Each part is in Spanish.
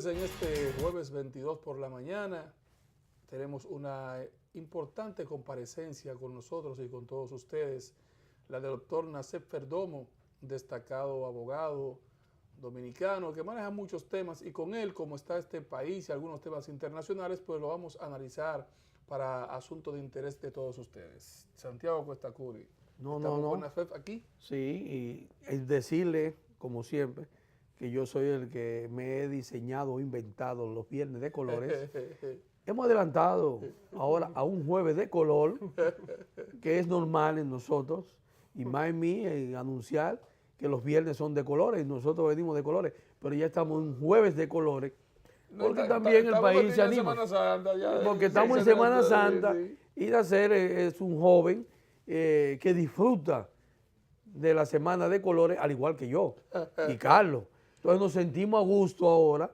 Señores, en este jueves 22 por la mañana tenemos una importante comparecencia con nosotros y con todos ustedes, la del doctor Nacef Perdomo, destacado abogado dominicano que maneja muchos temas, y con él, como está este país y algunos temas internacionales, pues lo vamos a analizar para asuntos de interés de todos ustedes. Santiago Cuesta Curi. ¿Estamos con Nacef aquí? Sí, y decirle, como siempre, que yo soy el que me he diseñado o inventado los viernes de colores. Hemos adelantado ahora a un jueves de color, que es normal en nosotros, y más en mí, en anunciar que los viernes son de colores, y nosotros venimos de colores, pero ya estamos en un jueves de colores, porque también el país se anima. Porque estamos en Semana Santa, y Nacer es un joven que disfruta de la Semana de Colores, al igual que yo y Carlos. Entonces nos sentimos a gusto ahora,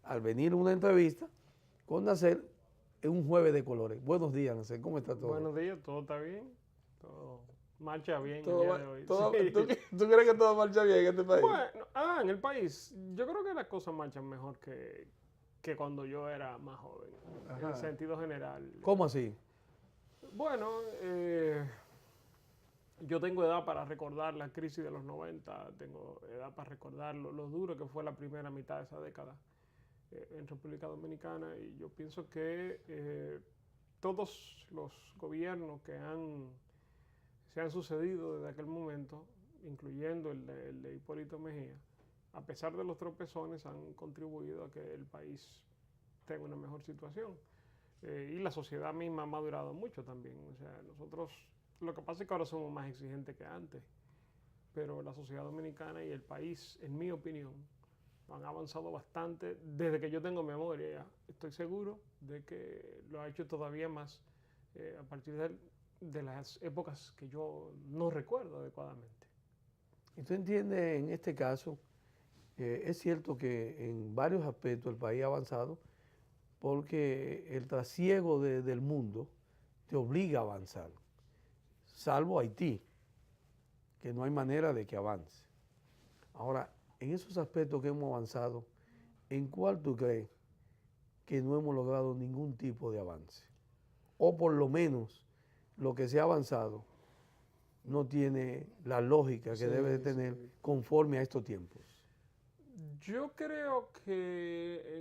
al venir a una entrevista, con Nacer en un jueves de colores. Buenos días, Nacer, ¿cómo está todo? Buenos días, ¿todo está bien? Todo marcha bien todo, el día de hoy. ¿Tú crees que todo marcha bien en este país? Bueno, en el país, yo creo que las cosas marchan mejor que cuando yo era más joven, en sentido general. ¿Cómo así? Bueno, yo tengo edad para recordar la crisis de los 90, tengo edad para recordar lo duro que fue la primera mitad de esa década en República Dominicana, y yo pienso que todos los gobiernos que se han sucedido desde aquel momento, incluyendo el de Hipólito Mejía, a pesar de los tropezones, han contribuido a que el país tenga una mejor situación. Y la sociedad misma ha madurado mucho también. O sea, nosotros, lo que pasa es que ahora somos más exigentes que antes, pero la sociedad dominicana y el país, en mi opinión, han avanzado bastante desde que yo tengo memoria. Estoy seguro de que lo ha hecho todavía más a partir de las épocas que yo no recuerdo adecuadamente. ¿Y tú entiendes en este caso? Es cierto que en varios aspectos el país ha avanzado, porque el trasiego del mundo te obliga a avanzar, salvo Haití, que no hay manera de que avance. Ahora, en esos aspectos que hemos avanzado, ¿en cuál tú crees que no hemos logrado ningún tipo de avance? O por lo menos lo que se ha avanzado no tiene la lógica que debe de tener conforme a estos tiempos. Yo creo que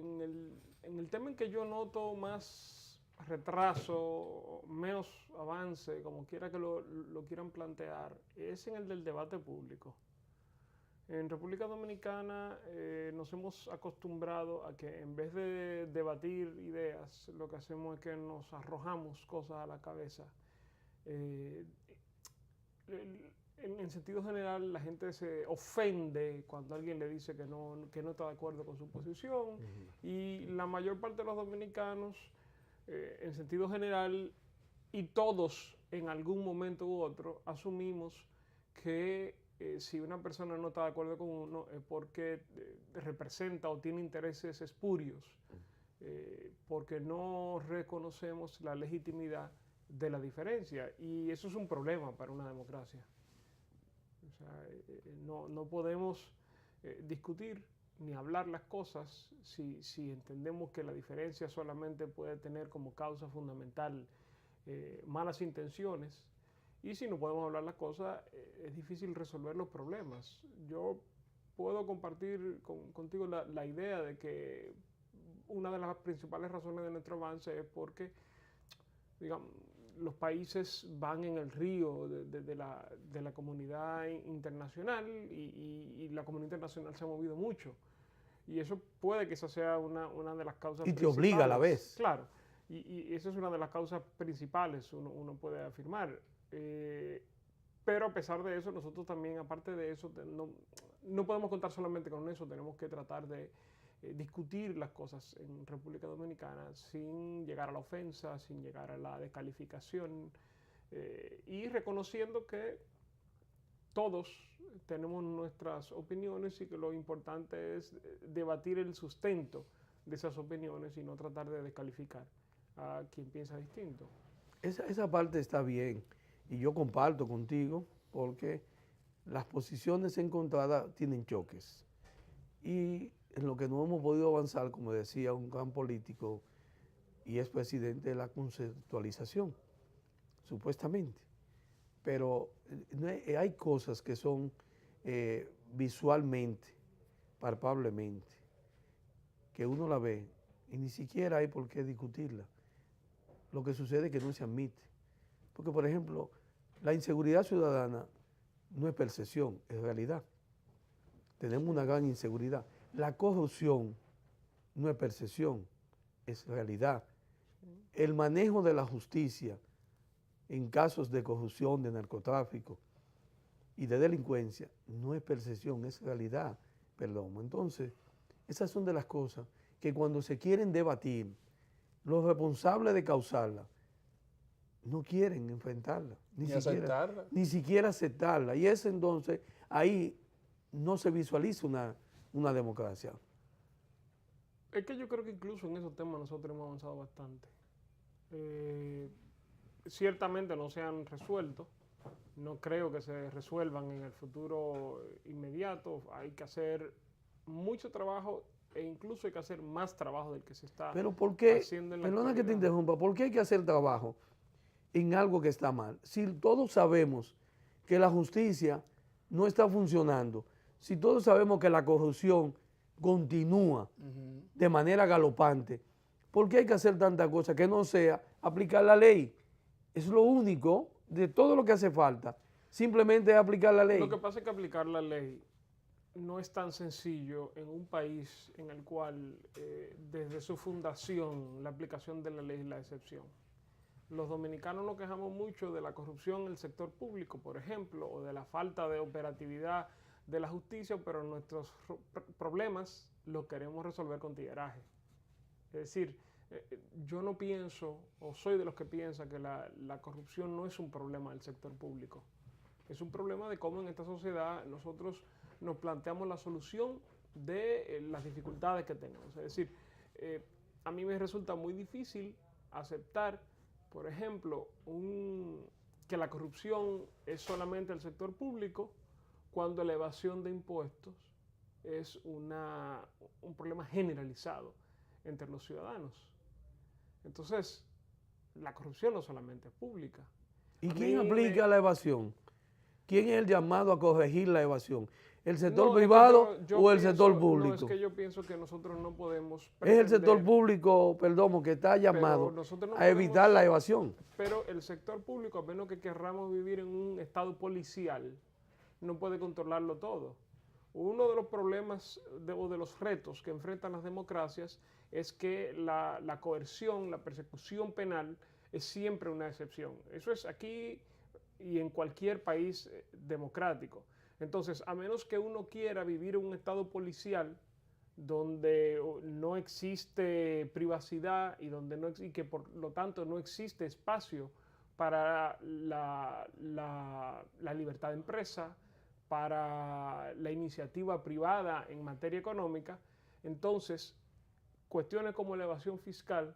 en el tema en que yo noto más retraso, menos avance, como quiera que lo quieran plantear, es en el del debate público. En República Dominicana nos hemos acostumbrado a que en vez de debatir ideas, lo que hacemos es que nos arrojamos cosas a la cabeza. En sentido general, la gente se ofende cuando alguien le dice que no está de acuerdo con su posición, y la mayor parte de los dominicanos, en sentido general, y todos en algún momento u otro, asumimos que si una persona no está de acuerdo con uno es porque representa o tiene intereses espurios, porque no reconocemos la legitimidad de la diferencia, y eso es un problema para una democracia. O sea, no podemos discutir ni hablar las cosas si entendemos que la diferencia solamente puede tener como causa fundamental malas intenciones, y si no podemos hablar las cosas es difícil resolver los problemas. Yo puedo compartir contigo la idea de que una de las principales razones de nuestro avance es porque, digamos, los países van en el río de la comunidad internacional, y la comunidad internacional se ha movido mucho. Y eso puede que esa sea una de las causas principales. Y te obliga a la vez. Claro, y esa es una de las causas principales, uno puede afirmar. Pero a pesar de eso, nosotros también, aparte de eso, no podemos contar solamente con eso, tenemos que tratar de discutir las cosas en República Dominicana sin llegar a la ofensa, sin llegar a la descalificación, y reconociendo que todos tenemos nuestras opiniones y que lo importante es debatir el sustento de esas opiniones y no tratar de descalificar a quien piensa distinto. Esa parte está bien, y yo comparto contigo, porque las posiciones encontradas tienen choques. Y en lo que no hemos podido avanzar, como decía un gran político y es presidente de la conceptualización, supuestamente. Pero hay cosas que son visualmente, palpablemente, que uno la ve y ni siquiera hay por qué discutirla. Lo que sucede es que no se admite. Porque, por ejemplo, la inseguridad ciudadana no es percepción, es realidad. Tenemos una gran inseguridad. La corrupción no es percepción, es realidad. El manejo de la justicia en casos de corrupción, de narcotráfico y de delincuencia no es percepción, es realidad. Perdón. Entonces, esas son de las cosas que cuando se quieren debatir, los responsables de causarla no quieren enfrentarla, ni siquiera aceptarla. Y es entonces, ahí no se visualiza una democracia. Es que yo creo que incluso en esos temas nosotros hemos avanzado bastante. Ciertamente no se han resuelto, no creo que se resuelvan en el futuro inmediato. Hay que hacer mucho trabajo e incluso hay que hacer más trabajo del que se está Pero ¿por qué? haciendo en la Perdona que te actualidad. interrumpa, ¿por qué hay que hacer trabajo en algo que está mal? Si todos sabemos que la justicia no está funcionando, si todos sabemos que la corrupción continúa de manera galopante, ¿por qué hay que hacer tanta cosa que no sea aplicar la ley? Es lo único de todo lo que hace falta, simplemente aplicar la ley. Lo que pasa es que aplicar la ley no es tan sencillo en un país en el cual desde su fundación la aplicación de la ley es la excepción. Los dominicanos nos quejamos mucho de la corrupción en el sector público, por ejemplo, o de la falta de operatividad de la justicia, pero nuestros problemas los queremos resolver con tigueraje. Es decir, yo no pienso, o soy de los que piensan que la corrupción no es un problema del sector público. Es un problema de cómo en esta sociedad nosotros nos planteamos la solución de las dificultades que tenemos. Es decir, a mí me resulta muy difícil aceptar, por ejemplo, que la corrupción es solamente el sector público cuando la evasión de impuestos es un problema generalizado entre los ciudadanos. Entonces, la corrupción no solamente es pública. ¿Y quién aplica la evasión? ¿Quién es el llamado a corregir la evasión? ¿El sector privado o el sector público? No, es que yo pienso que nosotros no podemos es el sector público, perdón, que está llamado a evitar la evasión. Pero el sector público, a menos que querramos vivir en un estado policial, no puede controlarlo todo. Uno de los problemas o de los retos que enfrentan las democracias es que la coerción, la persecución penal es siempre una excepción. Eso es aquí y en cualquier país democrático. Entonces, a menos que uno quiera vivir en un estado policial donde no existe privacidad y que por lo tanto no existe espacio para la libertad de empresa, para la iniciativa privada en materia económica, entonces cuestiones como la evasión fiscal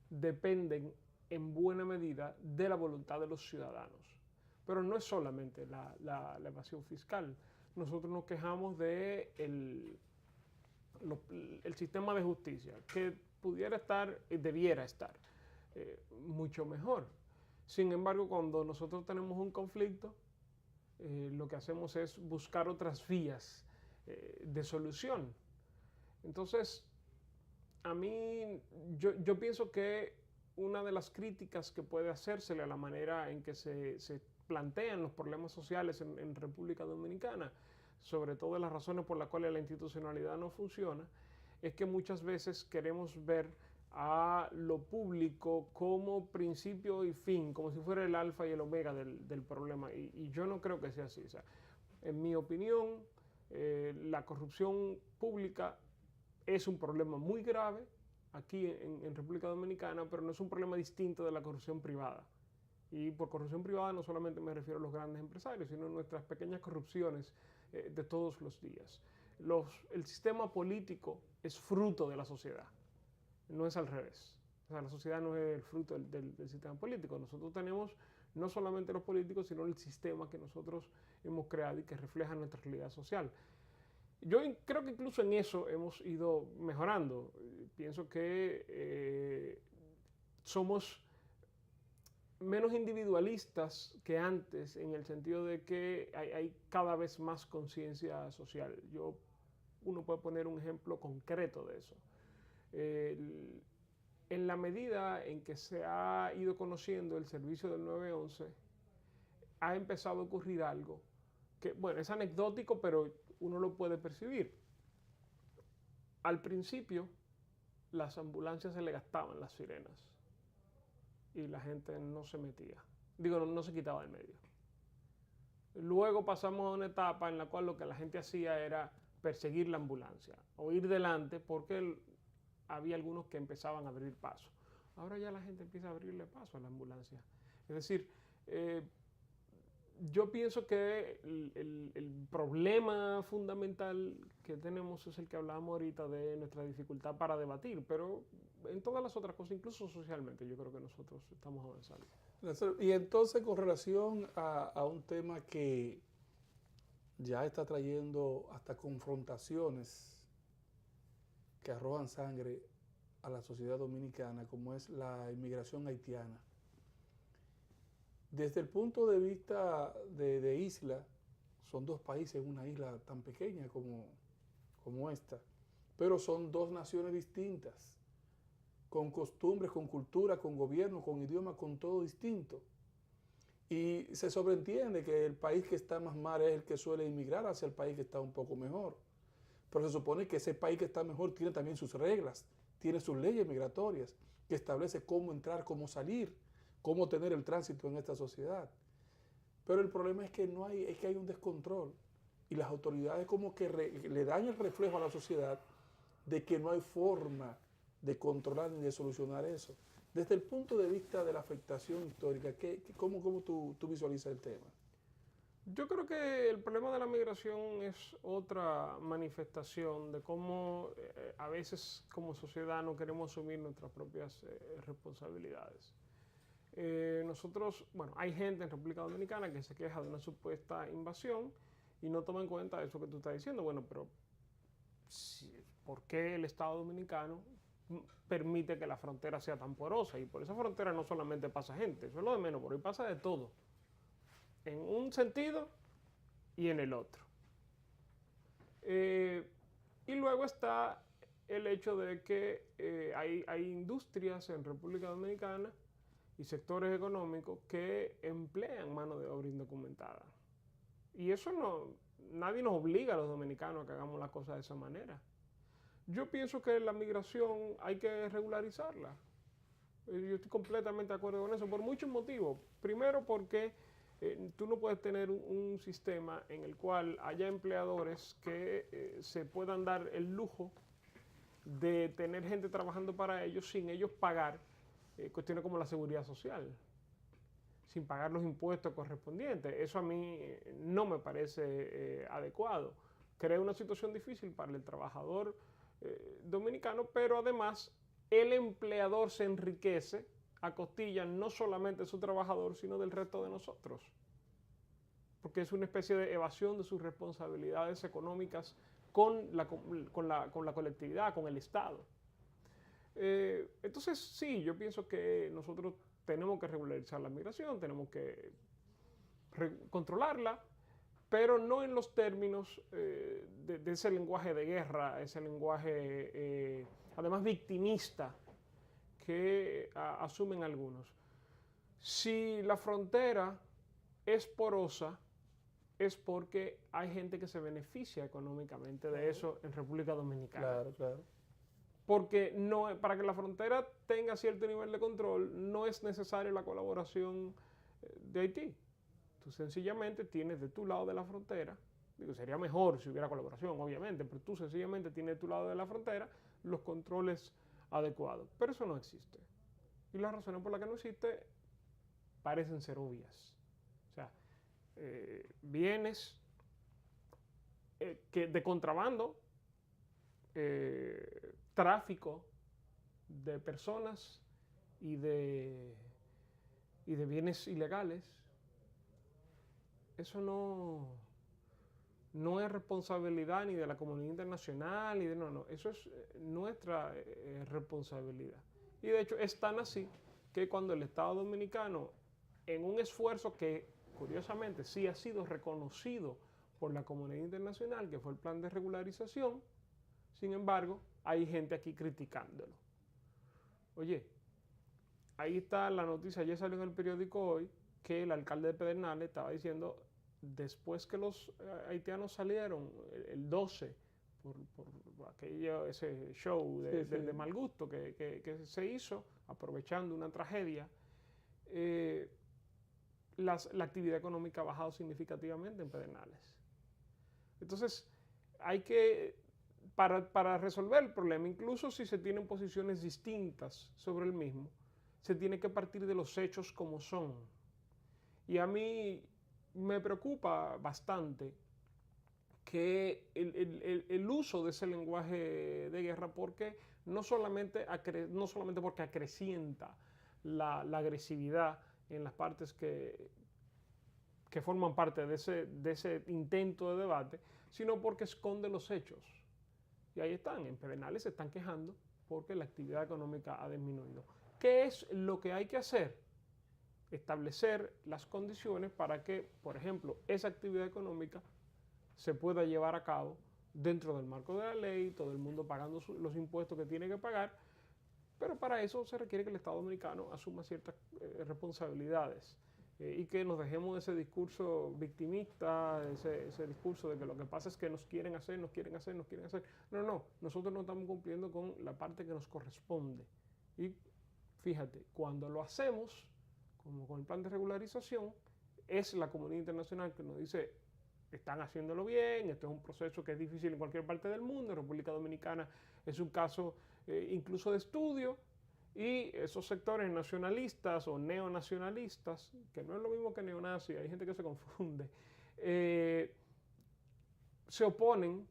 dependen en buena medida de la voluntad de los ciudadanos. Pero no es solamente la evasión fiscal. Nosotros nos quejamos de el sistema de justicia, que pudiera estar, debiera estar mucho mejor. Sin embargo, cuando nosotros tenemos un conflicto, lo que hacemos es buscar otras vías de solución. Entonces, a mí, yo pienso que una de las críticas que puede hacérsele a la manera en que se plantean los problemas sociales en República Dominicana, sobre todo las razones por las cuales la institucionalidad no funciona, es que muchas veces queremos ver a lo público como principio y fin, como si fuera el alfa y el omega del problema. Y yo no creo que sea así. O sea, en mi opinión, la corrupción pública es un problema muy grave aquí en República Dominicana, pero no es un problema distinto de la corrupción privada. Y por corrupción privada no solamente me refiero a los grandes empresarios, sino a nuestras pequeñas corrupciones de todos los días. El sistema político es fruto de la sociedad, no es al revés. O sea, la sociedad no es el fruto del sistema político. Nosotros tenemos no solamente los políticos, sino el sistema que nosotros hemos creado y que refleja nuestra realidad social. creo que incluso en eso hemos ido mejorando. Pienso que somos menos individualistas que antes, en el sentido de que hay cada vez más conciencia social. Uno puede poner un ejemplo concreto de eso. En la medida en que se ha ido conociendo el servicio del 911, ha empezado a ocurrir algo que, bueno, es anecdótico, pero uno lo puede percibir. Al principio, las ambulancias se le gastaban las sirenas y la gente no se metía. Digo, no se quitaba del medio. Luego pasamos a una etapa en la cual lo que la gente hacía era perseguir la ambulancia o ir delante, porque había algunos que empezaban a abrir paso. Ahora ya la gente empieza a abrirle paso a la ambulancia. Es decir, yo pienso que el problema fundamental que tenemos es el que hablábamos ahorita de nuestra dificultad para debatir, pero en todas las otras cosas, incluso socialmente, yo creo que nosotros estamos avanzando. Y entonces, con relación a un tema que ya está trayendo hasta confrontaciones que arrojan sangre a la sociedad dominicana, como es la inmigración haitiana. Desde el punto de vista de isla, son dos países, una isla tan pequeña como esta, pero son dos naciones distintas, con costumbres, con cultura, con gobierno, con idioma, con todo distinto. Y se sobreentiende que el país que está más mal es el que suele inmigrar hacia el país que está un poco mejor. Pero se supone que ese país que está mejor tiene también sus reglas, tiene sus leyes migratorias, que establece cómo entrar, cómo salir, cómo tener el tránsito en esta sociedad. Pero el problema es que hay un descontrol y las autoridades como que le dan el reflejo a la sociedad de que no hay forma de controlar ni de solucionar eso. Desde el punto de vista de la afectación histórica, ¿cómo tú visualizas el tema? Yo creo que el problema de la migración es otra manifestación de cómo a veces como sociedad no queremos asumir nuestras propias responsabilidades. Nosotros, bueno, hay gente en República Dominicana que se queja de una supuesta invasión y no toma en cuenta eso que tú estás diciendo. Bueno, pero ¿por qué el Estado Dominicano permite que la frontera sea tan porosa? Y por esa frontera no solamente pasa gente, eso es lo de menos, por ahí pasa de todo, en un sentido y en el otro. Y luego está el hecho de que hay industrias en República Dominicana y sectores económicos que emplean mano de obra indocumentada. Y eso nadie nos obliga a los dominicanos a que hagamos las cosas de esa manera. Yo pienso que la migración hay que regularizarla. Yo estoy completamente de acuerdo con eso por muchos motivos. Primero porque tú no puedes tener un sistema en el cual haya empleadores que se puedan dar el lujo de tener gente trabajando para ellos sin ellos pagar cuestiones como la seguridad social, sin pagar los impuestos correspondientes. Eso a mí no me parece adecuado. Crea una situación difícil para el trabajador dominicano, pero además el empleador se enriquece a costillas no solamente de su trabajador, sino del resto de nosotros, porque es una especie de evasión de sus responsabilidades económicas con la colectividad, con el Estado. Entonces, sí, yo pienso que nosotros tenemos que regularizar la migración, tenemos que controlarla, pero no en los términos de ese lenguaje de guerra, ese lenguaje además victimista que asumen algunos. Si la frontera es porosa, es porque hay gente que se beneficia económicamente de eso en República Dominicana. Claro, claro. Porque para que la frontera tenga cierto nivel de control, no es necesaria la colaboración de Haití. Tú sencillamente tienes de tu lado de la frontera, digo, sería mejor si hubiera colaboración, obviamente, pero tú sencillamente tienes de tu lado de la frontera los controles adecuados. Pero eso no existe. Y las razones por las que no existe parecen ser obvias. O sea, bienes de contrabando, tráfico de personas y de bienes ilegales, eso no no es responsabilidad ni de la comunidad internacional, ni de, no, eso es nuestra responsabilidad. Y de hecho es tan así que cuando el Estado Dominicano, en un esfuerzo que curiosamente sí ha sido reconocido por la comunidad internacional, que fue el plan de regularización, sin embargo, hay gente aquí criticándolo. Oye, ahí está la noticia, ayer salió en el periódico hoy, que el alcalde de Pedernales estaba diciendo, después que los haitianos salieron el 12, por ese show de mal gusto que se hizo, aprovechando una tragedia, la actividad económica ha bajado significativamente en Pedernales. Entonces, hay que, para resolver el problema, incluso si se tienen posiciones distintas sobre el mismo, se tiene que partir de los hechos como son. Y a mí me preocupa bastante que el uso de ese lenguaje de guerra, porque no solamente porque acrecienta la agresividad en las partes que forman parte de ese intento de debate, sino porque esconde los hechos. Y ahí están, en Pedernales se están quejando porque la actividad económica ha disminuido. ¿Qué es lo que hay que hacer? Establecer las condiciones para que, por ejemplo, esa actividad económica se pueda llevar a cabo dentro del marco de la ley, todo el mundo pagando los impuestos que tiene que pagar, pero para eso se requiere que el Estado Dominicano asuma ciertas responsabilidades y que nos dejemos de ese discurso victimista, ese discurso de que lo que pasa es que nos quieren hacer. No, nosotros no estamos cumpliendo con la parte que nos corresponde. Y fíjate, cuando lo hacemos, como con el plan de regularización, es la comunidad internacional que nos dice, están haciéndolo bien, esto es un proceso que es difícil en cualquier parte del mundo, República Dominicana es un caso incluso de estudio, y esos sectores nacionalistas o neonacionalistas, que no es lo mismo que neonazi, hay gente que se confunde, se oponen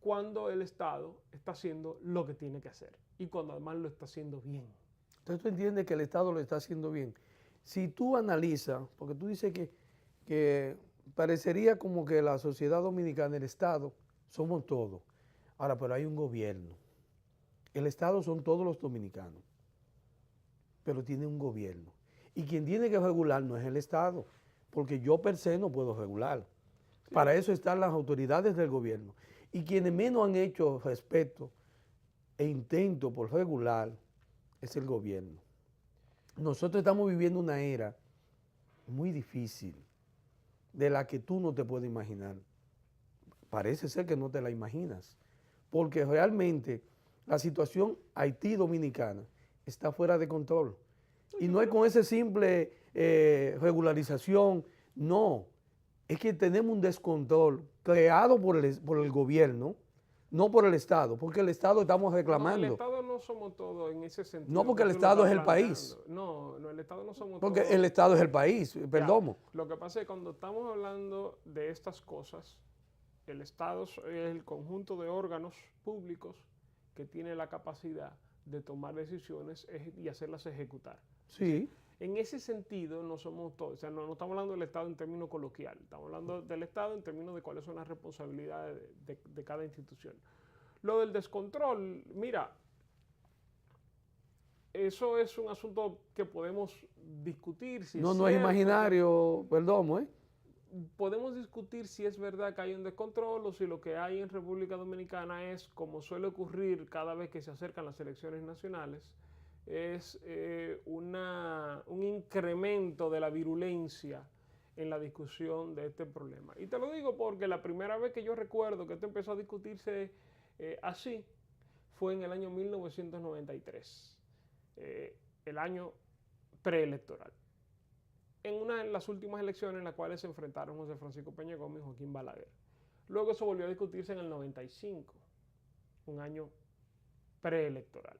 cuando el Estado está haciendo lo que tiene que hacer y cuando además lo está haciendo bien. Entonces tú entiendes que el Estado lo está haciendo bien. Si tú analizas, porque tú dices que parecería como que la sociedad dominicana, el Estado, somos todos. Ahora, pero hay un gobierno. El Estado son todos los dominicanos, pero tiene un gobierno. Y quien tiene que regular no es el Estado, porque yo per se no puedo regular. Sí. Para eso están las autoridades del gobierno. Y quienes menos han hecho respeto e intento por regular es el gobierno. Nosotros estamos viviendo una era muy difícil, de la que tú no te puedes imaginar. Parece ser que no te la imaginas, porque realmente la situación Haití-Dominicana está fuera de control. Y no es con esa simple regularización, no. Es que tenemos un descontrol creado por el gobierno, no por el Estado, porque el Estado estamos reclamando. No, el Estado no somos todos en ese sentido. No, porque el Estado es el país. No, el Estado no somos porque todos. El Estado es el país, perdón. Lo que pasa es que cuando estamos hablando de estas cosas, el Estado es el conjunto de órganos públicos que tiene la capacidad de tomar decisiones y hacerlas ejecutar. Sí. En ese sentido no somos todos, o sea, no estamos hablando del Estado en términos coloquiales, estamos hablando del Estado en términos de cuáles son las responsabilidades de cada institución. Lo del descontrol, mira, eso es un asunto que podemos discutir. Si no es imaginario, perdón, Podemos discutir si es verdad que hay un descontrol o si lo que hay en República Dominicana es, como suele ocurrir cada vez que se acercan las elecciones nacionales, es un incremento de la virulencia en la discusión de este problema. Y te lo digo porque la primera vez que yo recuerdo que esto empezó a discutirse así fue en el año 1993, el año preelectoral. En una de las últimas elecciones en las cuales se enfrentaron José Francisco Peña Gómez y Joaquín Balaguer. Luego eso volvió a discutirse en el 95, un año preelectoral.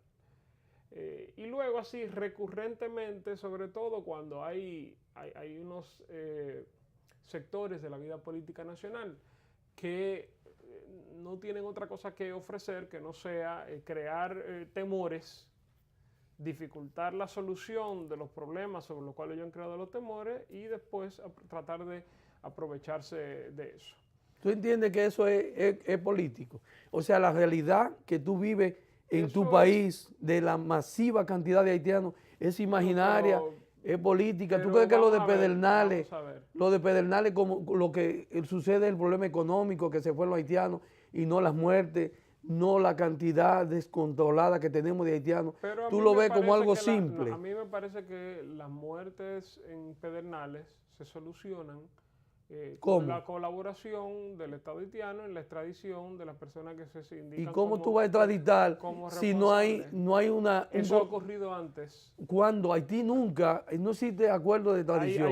Y luego así recurrentemente, sobre todo cuando hay unos sectores de la vida política nacional que no tienen otra cosa que ofrecer que no sea crear temores, dificultar la solución de los problemas sobre los cuales ellos han creado los temores y después tratar de aprovecharse de eso. ¿Tú entiendes que eso es político? O sea, la realidad que tú vives en Eso tu es- país de la masiva cantidad de haitianos es imaginaria, pero- es política. ¿Tú pero crees que vamos a ver. lo de Pedernales como lo que sucede es el problema económico, que se fueron los haitianos y no las muertes, no la cantidad descontrolada que tenemos de haitianos? Pero a Tú mí lo me ves como parece algo que simple. a mí me parece que las muertes en Pedernales se solucionan ¿Cómo? con la colaboración del Estado haitiano en la extradición de las personas que se ¿Y indican cómo tú vas a extraditar como si no hay responsables. una... Eso ha ocurrido antes. Cuando Haití nunca, no existe acuerdo de extradición.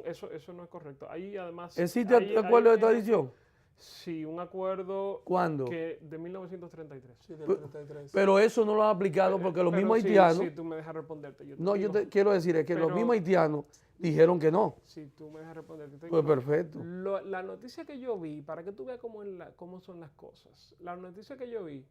Eso no es correcto. Ahí además... ¿Existe acuerdo de extradición? Sí, un acuerdo ¿Cuándo? de 1933. Sí, del Pe- 33. Pero eso no lo han aplicado porque los Pero mismos sí, haitianos... Si tú me dejas responderte, yo te No, yo digo. te quiero decir es que los Pero- mismos haitianos dijeron que no. Si tú me dejas responderte, te Pues digo, perfecto. la noticia que yo vi, para que tú veas cómo son las cosas, la noticia que yo vi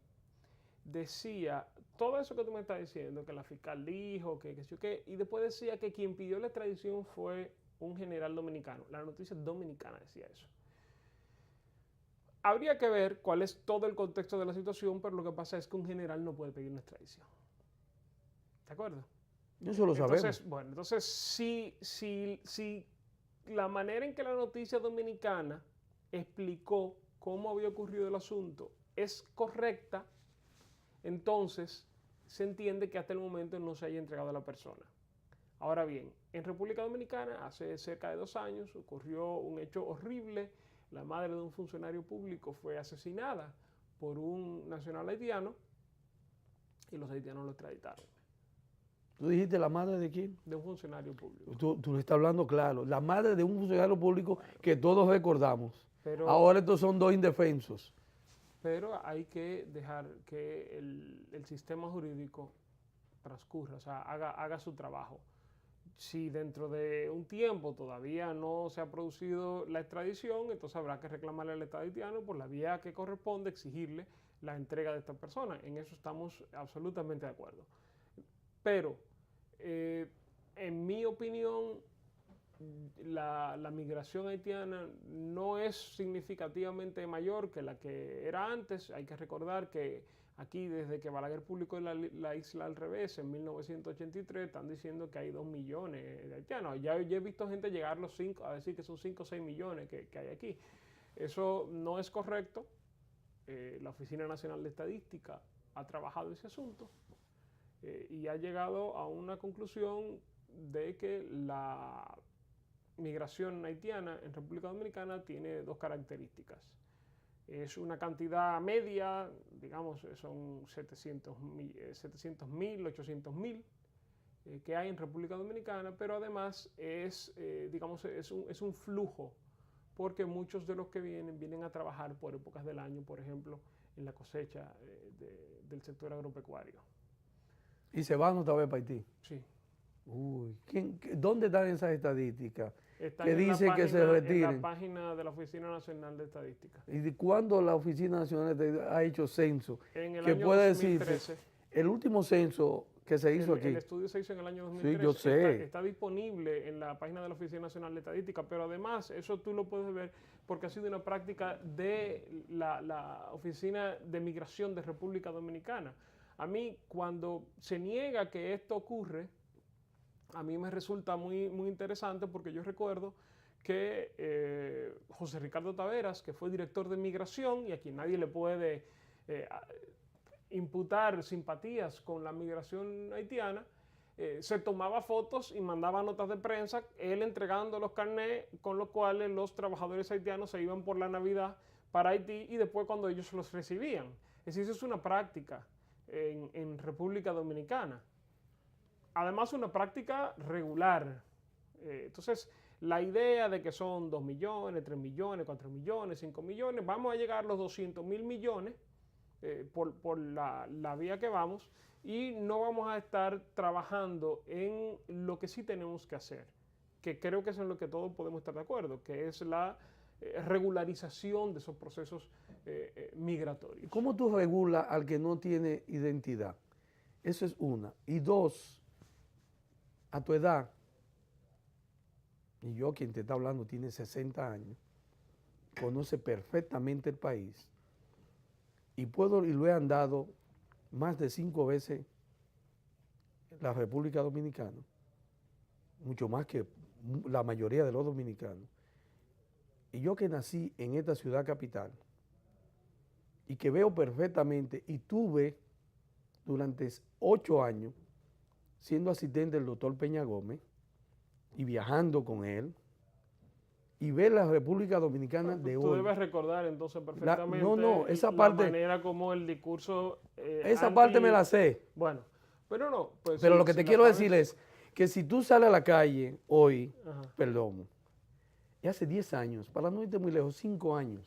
decía, todo eso que tú me estás diciendo, que la fiscal dijo, que y después decía que quien pidió la extradición fue un general dominicano. La noticia dominicana decía eso. Habría que ver cuál es todo el contexto de la situación, pero lo que pasa es que un general no puede pedir una extradición. ¿De acuerdo? Eso lo sabemos. Entonces, bueno, entonces si la manera en que la noticia dominicana explicó cómo había ocurrido el asunto es correcta, entonces se entiende que hasta el momento no se haya entregado a la persona. Ahora bien, en República Dominicana hace cerca de 2 años ocurrió un hecho horrible. La madre de un funcionario público fue asesinada por un nacional haitiano y los haitianos lo extraditaron. ¿Tú dijiste la madre de quién? De un funcionario público. Tú le estás hablando claro. La madre de un funcionario público que todos recordamos. Pero, Ahora estos son dos indefensos. pero hay que dejar que el sistema jurídico transcurra, o sea, haga su trabajo. Si dentro de un tiempo todavía no se ha producido la extradición, entonces habrá que reclamarle al Estado haitiano por la vía que corresponde, exigirle la entrega de esta persona. En eso estamos absolutamente de acuerdo. Pero, en mi opinión, la migración haitiana no es significativamente mayor que la que era antes. Hay que recordar que aquí, desde que Balaguer publicó la Isla al Revés en 1983, están diciendo que hay 2 millones de haitianos. Ya he visto gente llegar a decir que son 5 o 6 millones que hay aquí. Eso no es correcto. La Oficina Nacional de Estadística ha trabajado ese asunto y ha llegado a una conclusión de que la migración haitiana en República Dominicana tiene 2 características. Es una cantidad media, digamos, son 700.000, 800.000 que hay en República Dominicana, pero además digamos, es un flujo, porque muchos de los que vienen a trabajar por épocas del año, por ejemplo, en la cosecha del sector agropecuario. Y se van otra vez para Haití. Sí. Uy, ¿dónde están esas estadísticas? Están Que en la dicen que se página- En retiren. la página de la Oficina Nacional de Estadística. ¿Y de cuándo la Oficina Nacional de Estadística ha hecho censo? En el ¿Qué año puede 2013. decirse? El último censo que se hizo aquí. El estudio se hizo en el año 2013. yo sé. Está disponible en la página de la Oficina Nacional de Estadística, pero además eso tú lo puedes ver porque ha sido una práctica de la Oficina de Migración de República Dominicana. A mí, cuando se niega que esto ocurre, a mí me resulta muy, muy interesante porque yo recuerdo que José Ricardo Taveras, que fue director de Migración y a quien nadie le puede imputar simpatías con la migración haitiana, se tomaba fotos y mandaba notas de prensa, él entregando los carnés con los cuales los trabajadores haitianos se iban por la Navidad para Haití y después cuando ellos los recibían. Es decir, eso es una práctica en República Dominicana. Además, una práctica regular. Entonces, la idea de que son 2 millones, 3 millones, 4 millones, 5 millones, vamos a llegar a los 200.000 millones por la vía que vamos y no vamos a estar trabajando en lo que sí tenemos que hacer, que creo que es en lo que todos podemos estar de acuerdo, que es la regularización de esos procesos migratorios. ¿Cómo tú regulas al que no tiene identidad? Eso es una. Y dos, a tu edad, y yo quien te está hablando tiene 60 años, conoce perfectamente el país y lo he andado más de 5 veces la República Dominicana, mucho más que la mayoría de los dominicanos. Y yo que nací en esta ciudad capital y que veo perfectamente y tuve durante 8 años siendo asistente del doctor Peña Gómez y viajando con él, y ver la República Dominicana de hoy. Tú debes recordar entonces perfectamente esa parte, la manera como el discurso... esa parte me la sé. Bueno, pero no. Pues pero si, lo que te quiero decir es que si tú sales a la calle hoy, perdón, y hace 10 años, para no irte muy lejos, 5 años,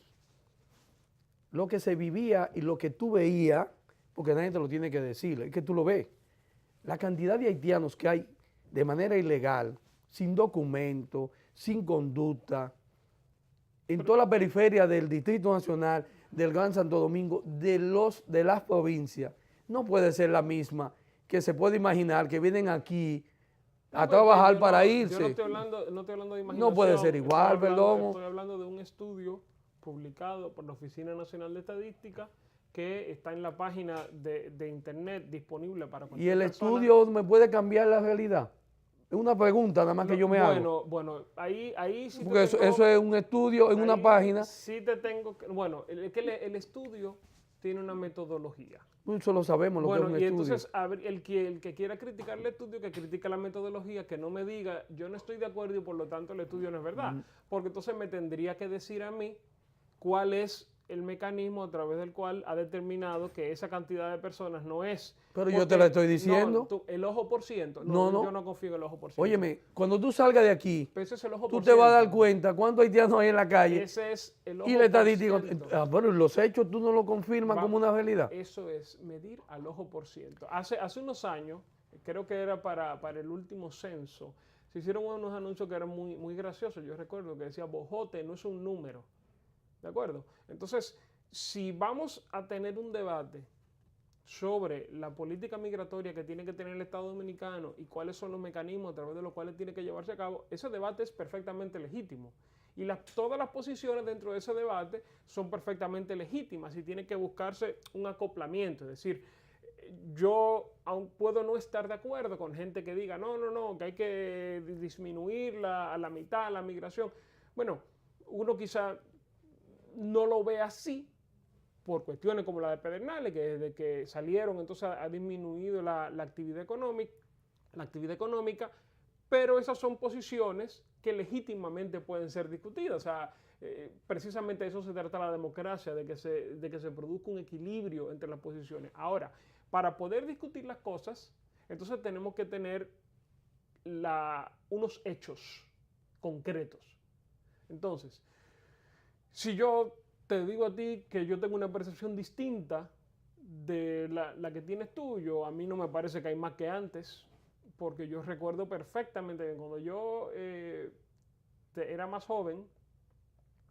lo que se vivía y lo que tú veías, porque nadie te lo tiene que decir, es que tú lo ves, la cantidad de haitianos que hay de manera ilegal, sin documento, sin conducta, en toda la periferia del Distrito Nacional, del Gran Santo Domingo, de las provincias, no puede ser la misma que se puede imaginar que vienen aquí a trabajar para irse. Yo no estoy hablando de imaginación. No puede ser igual, perdón. Estoy hablando de un estudio publicado por la Oficina Nacional de Estadística que está en la página de internet disponible para cualquier ¿Y el persona. estudio me puede cambiar la realidad? Es una pregunta nada más que yo me hago. Bueno, ahí sí. Porque eso es un estudio en una página. Sí te tengo que... Bueno, el estudio tiene una metodología. Eso lo sabemos, lo que es un estudio. Entonces, a ver, el que quiera criticar el estudio, que critica la metodología, que no me diga, yo no estoy de acuerdo y por lo tanto el estudio no es verdad. Porque entonces me tendría que decir a mí cuál es el mecanismo a través del cual ha determinado que esa cantidad de personas no es... Pero yo te lo estoy diciendo. No, el ojo por ciento. No. Yo no confío en el ojo por ciento. Óyeme, cuando tú salgas de aquí, ese es el ojo tú por te vas a dar ciento. cuenta cuántos haitianos hay en la calle. Ese es el ojo Y la estadística, por ciento. bueno, los hechos tú no lo confirmas como una realidad. Eso es medir al ojo por ciento. Hace unos años, creo que era para el último censo, se hicieron unos anuncios que eran muy, muy graciosos. Yo recuerdo que decía, Bojote no es un número. ¿De acuerdo? Entonces, si vamos a tener un debate sobre la política migratoria que tiene que tener el Estado Dominicano y cuáles son los mecanismos a través de los cuales tiene que llevarse a cabo, ese debate es perfectamente legítimo. Y todas las posiciones dentro de ese debate son perfectamente legítimas y tiene que buscarse un acoplamiento. Es decir, yo aún puedo no estar de acuerdo con gente que diga, no, que hay que disminuir a la mitad la migración. Bueno, uno quizá no lo ve así, por cuestiones como la de Pedernales, que desde que salieron entonces ha disminuido la actividad económica, pero esas son posiciones que legítimamente pueden ser discutidas. O sea, precisamente de eso se trata la democracia, de que se produzca un equilibrio entre las posiciones. Ahora, para poder discutir las cosas, entonces tenemos que tener unos hechos concretos. Entonces, si yo te digo a ti que yo tengo una percepción distinta de la que tienes tú, a mí no me parece que hay más que antes, porque yo recuerdo perfectamente que cuando yo era más joven,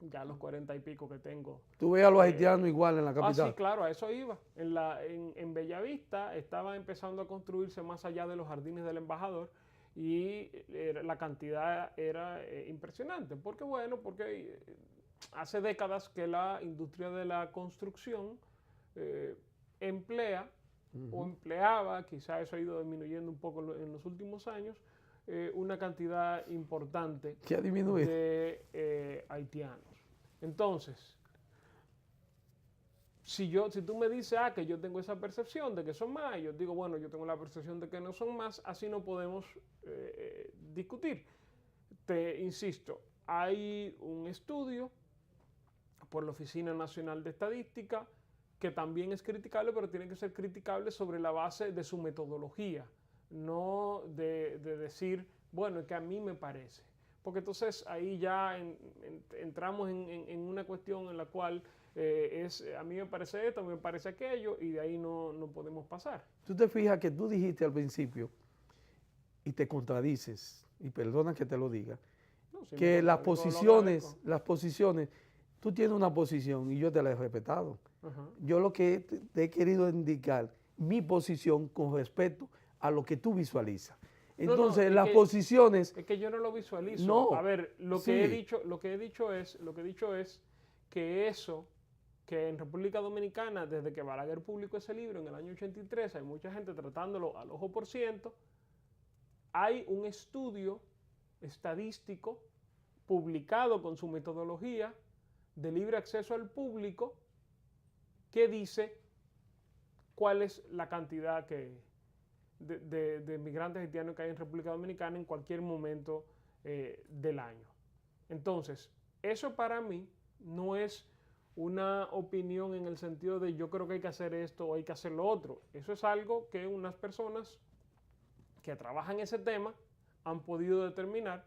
ya a los 40 y pico que tengo. ¿Tú ves a los haitianos igual en la capital? Sí, claro, a eso iba. En Bellavista estaba empezando a construirse más allá de los jardines del embajador y la cantidad era impresionante. Porque hace décadas que la industria de la construcción emplea o empleaba, quizá eso ha ido disminuyendo un poco en los últimos años, una cantidad importante de haitianos. Entonces, si tú me dices que yo tengo esa percepción de que son más, yo digo, bueno, yo tengo la percepción de que no son más, así no podemos discutir. Te insisto, hay un estudio por la Oficina Nacional de Estadística, que también es criticable, pero tiene que ser criticable sobre la base de su metodología, no de decir, bueno, es que a mí me parece. Porque entonces ahí ya entramos en una cuestión en la cual a mí me parece esto, a mí me parece aquello, y de ahí no podemos pasar. Tú te fijas que tú dijiste al principio, y te contradices, y perdona que te lo diga, que las posiciones, tú tienes una posición y yo te la he respetado. Yo lo que te he querido indicar, mi posición con respecto a lo que tú visualizas. Entonces, las posiciones... Es que yo no lo visualizo. No, a ver, lo que he dicho es que en República Dominicana, desde que Balaguer publicó ese libro en el año 83, hay mucha gente tratándolo al ojo por ciento, hay un estudio estadístico publicado con su metodología de libre acceso al público que dice cuál es la cantidad de migrantes haitianos que hay en República Dominicana en cualquier momento del año. Entonces, eso para mí no es una opinión en el sentido de yo creo que hay que hacer esto o hay que hacer lo otro. Eso es algo que unas personas que trabajan ese tema han podido determinar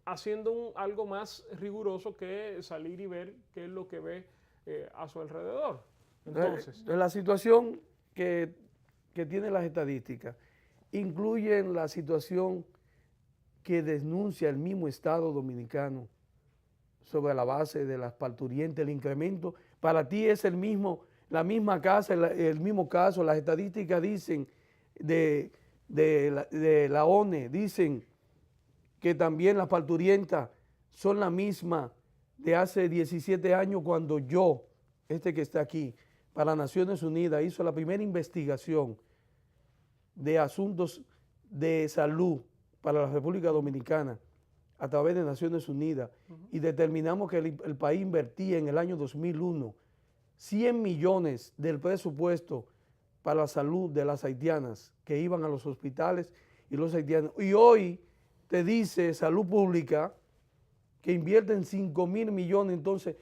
haciendo algo más riguroso que salir y ver qué es lo que ve a su alrededor. Entonces, la situación que tienen las estadísticas incluyen la situación que denuncia el mismo Estado dominicano sobre la base de las parturientes, el incremento. Para ti es la misma casa, el mismo caso. Las estadísticas dicen de la ONE, dicen que también las parturientas son la misma de hace 17 años cuando yo, que está aquí, para Naciones Unidas, hizo la primera investigación de asuntos de salud para la República Dominicana a través de Naciones Unidas, y determinamos que el país invertía en el año 2001 100 millones del presupuesto para la salud de las haitianas que iban a los hospitales y los haitianos. Y hoy te dice Salud Pública que invierten 5.000 millones, entonces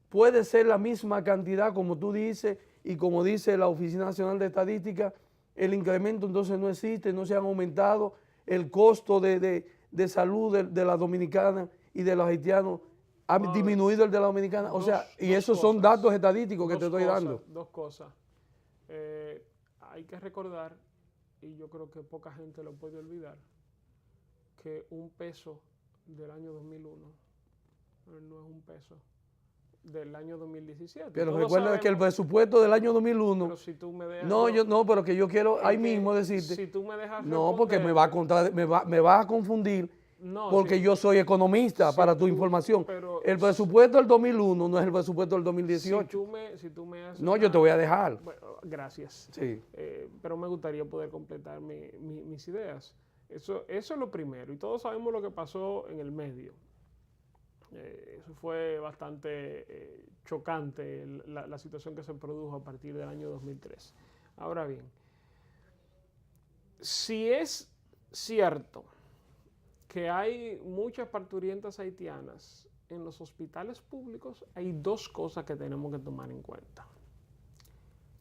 puede ser la misma cantidad como tú dices y como dice la Oficina Nacional de Estadística, el incremento entonces no existe, no se han aumentado el costo de salud de la dominicana y de los haitianos, ha disminuido el de la dominicana, o sea, y esos son datos estadísticos que te estoy dando. Dos cosas. Hay que recordar, y yo creo que poca gente lo puede olvidar, que un peso del año 2001 no es un peso del año 2017. Pero Todos recuerda sabemos, que el presupuesto del año 2001... Pero si tú me dejas... No, pero que yo quiero ahí mismo decirte... Si tú me dejas no, porque me vas a confundir, porque yo soy economista, para tu información. El presupuesto del 2001 no es el presupuesto del 2018. Si tú me haces yo te voy a dejar. Bueno, gracias. Sí. Pero me gustaría poder completar mis ideas. Eso es lo primero. Y todos sabemos lo que pasó en el medio. Eso fue bastante chocante, la situación que se produjo a partir del año 2003. Ahora bien, si es cierto que hay muchas parturientas haitianas en los hospitales públicos, hay dos cosas que tenemos que tomar en cuenta.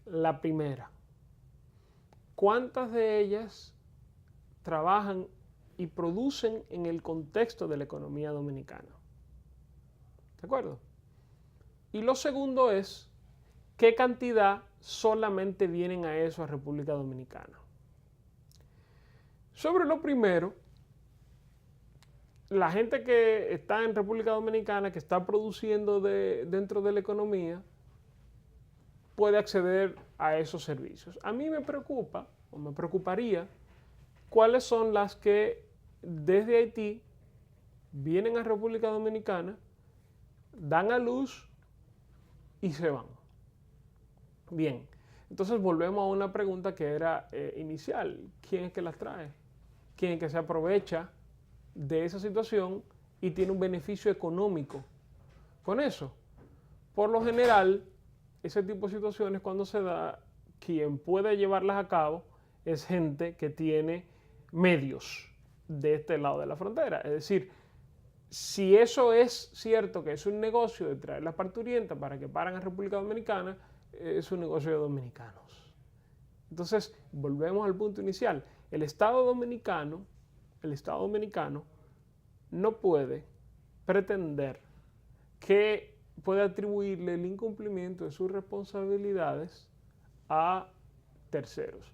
La primera, ¿cuántas de ellas trabajan y producen en el contexto de la economía dominicana? ¿De acuerdo? Y lo segundo es, ¿qué cantidad solamente vienen a eso a República Dominicana? Sobre lo primero, la gente que está en República Dominicana, que está produciendo dentro de la economía, puede acceder a esos servicios. A mí me preocupa, o me preocuparía, cuáles son las que desde Haití vienen a República Dominicana, dan a luz y se van. Bien, entonces volvemos a una pregunta que era inicial. ¿Quién es que las trae? ¿Quién es que se aprovecha de esa situación y tiene un beneficio económico con eso? Por lo general, ese tipo de situaciones cuando se da, quien puede llevarlas a cabo es gente que tiene medios de este lado de la frontera. Es decir, si eso es cierto que es un negocio de traer las parturientas para que paren a República Dominicana, es un negocio de dominicanos. Entonces, volvemos al punto inicial. El Estado dominicano no puede pretender que puede atribuirle el incumplimiento de sus responsabilidades a terceros.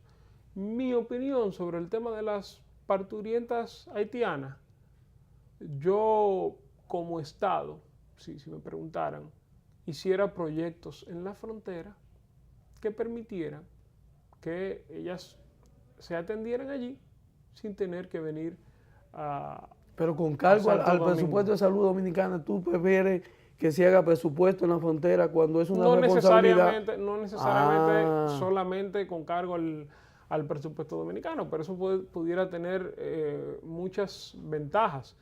Mi opinión sobre el tema de las parturientas haitianas, yo como Estado, si me preguntaran, hiciera proyectos en la frontera que permitieran que ellas se atendieran allí sin tener que venir a... Pero con cargo al presupuesto de salud dominicana, ¿tú prefieres que se haga presupuesto en la frontera cuando es una responsabilidad? No necesariamente solamente con cargo al presupuesto dominicano, pero eso pudiera tener muchas ventajas.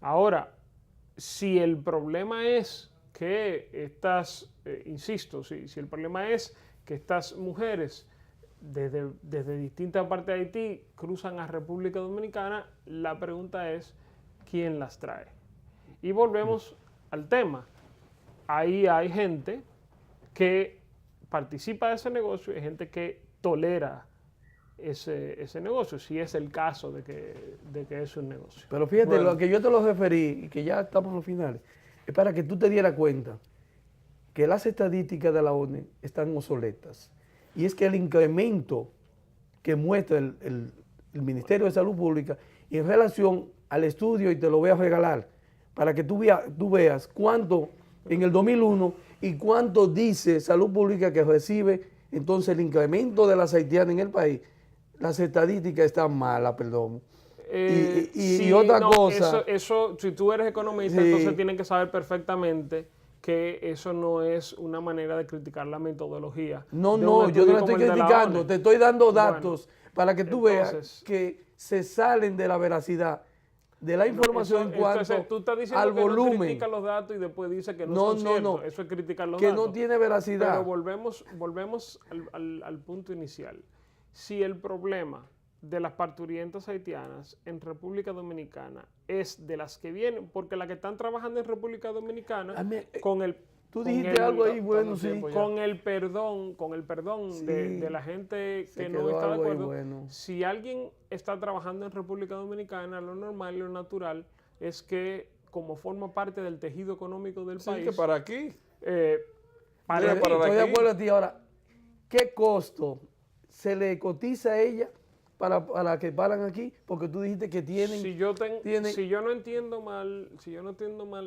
Ahora, si el problema es que insisto, si el problema es que estas mujeres desde distintas partes de Haití cruzan a República Dominicana, la pregunta es, ¿quién las trae? Y volvemos al tema. Ahí hay gente que participa de ese negocio y hay gente que tolera ese negocio, si es el caso de que es un negocio. Pero fíjate, lo que yo te lo referí, y que ya estamos en los finales, es para que tú te dieras cuenta que las estadísticas de la ONU están obsoletas. Y es que el incremento que muestra el Ministerio de Salud Pública en relación al estudio, y te lo voy a regalar, para que tú veas cuánto en el 2001 y cuánto dice Salud Pública que recibe entonces el incremento de las haitianas en el país. Las estadísticas están malas, perdón. Y otra cosa... Eso, si tú eres economista, entonces tienen que saber perfectamente que eso no es una manera de criticar la metodología. No, yo no la estoy criticando, te estoy dando datos para que tú veas que se salen de la veracidad de la información en cuanto tú estás diciendo al que volumen. No critica los datos y después dice que no son ciertos. Eso es criticar los datos. Que no tiene veracidad. Pero volvemos al punto inicial. Si el problema de las parturientas haitianas en República Dominicana es de las que vienen, porque las que están trabajando en República Dominicana, tú dijiste algo ahí, bueno, sí. Con el perdón Sí, de la gente que no está de acuerdo. Bueno. Si alguien está trabajando en República Dominicana, lo normal y lo natural es que, como forma parte del tejido económico del país. que para aquí. Estoy de acuerdo a ti. Ahora, ¿qué costo se le cotiza a ella para que paran aquí? Porque tú dijiste que tienen... Si yo no entiendo mal,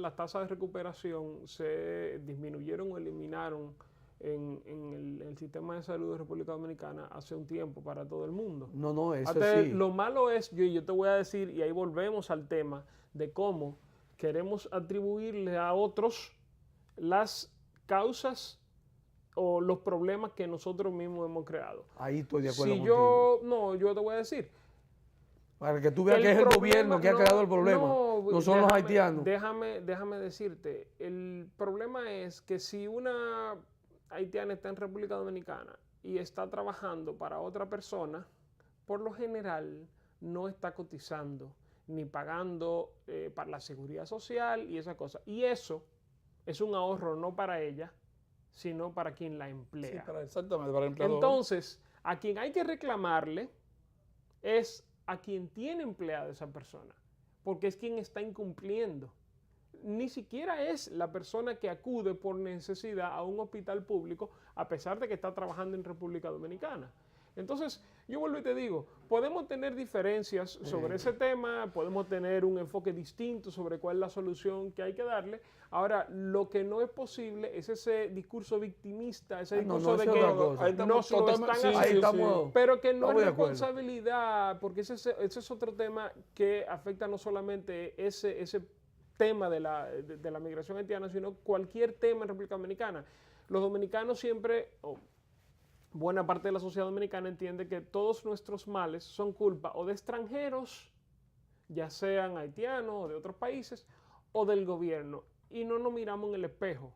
las tasas de recuperación se disminuyeron o eliminaron en el sistema de salud de República Dominicana hace un tiempo para todo el mundo. No, eso sí. sí. Lo malo es, yo te voy a decir, y ahí volvemos al tema de cómo queremos atribuirle a otros las causas o los problemas que nosotros mismos hemos creado. Ahí estoy de acuerdo contigo. Yo te voy a decir. Para que tú veas que es el gobierno que ha creado el problema, no son los haitianos. Déjame decirte, el problema es que si una haitiana está en República Dominicana y está trabajando para otra persona, por lo general no está cotizando ni pagando para la seguridad social y esas cosas. Y eso es un ahorro no para ella, sino para quien la emplea. Sí, exactamente, para el empleador. Entonces, a quien hay que reclamarle es a quien tiene empleada esa persona, porque es quien está incumpliendo. Ni siquiera es la persona que acude por necesidad a un hospital público, a pesar de que está trabajando en República Dominicana. Entonces, yo vuelvo y te digo, podemos tener diferencias sobre ese tema, podemos tener un enfoque distinto sobre cuál es la solución que hay que darle. Ahora, lo que no es posible es ese discurso victimista, ese discurso de que nos lo están haciendo, pero que no es responsabilidad, porque ese es otro tema que afecta no solamente ese tema de la migración haitiana, sino cualquier tema en República Dominicana. Los dominicanos siempre... buena parte de la sociedad dominicana entiende que todos nuestros males son culpa o de extranjeros, ya sean haitianos o de otros países, o del gobierno, y no nos miramos en el espejo.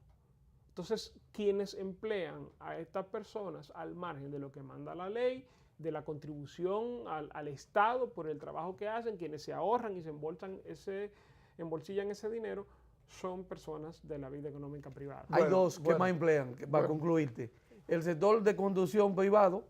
Entonces, quienes emplean a estas personas al margen de lo que manda la ley, de la contribución al Estado por el trabajo que hacen, quienes se ahorran y se embolsillan ese dinero, son personas de la vida económica privada. Hay dos que más emplean, para concluirte. El sector de conducción privado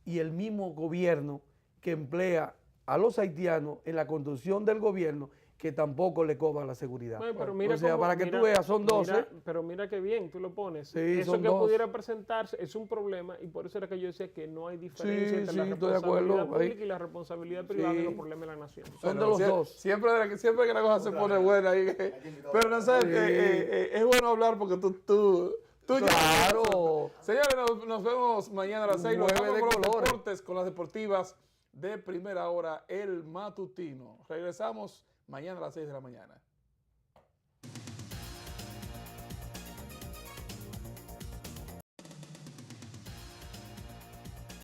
y el mismo gobierno que emplea a los haitianos en la conducción del gobierno, que tampoco le cobra la seguridad. Bueno, pero mira para que tú veas, son 12. Pero mira qué bien, tú lo pones. Sí, eso que pudiera presentarse es un problema, y por eso era que yo decía que no hay diferencia entre la responsabilidad pública y la responsabilidad privada de los problemas de la nación. Son de los dos. Siempre que la cosa se pone buena. Pero no sé, es bueno hablar porque tú claro. Señores, nos vemos mañana a las 6. Nos vemos con los deportes, con las deportivas de primera hora, el matutino. Regresamos mañana a las 6 de la mañana.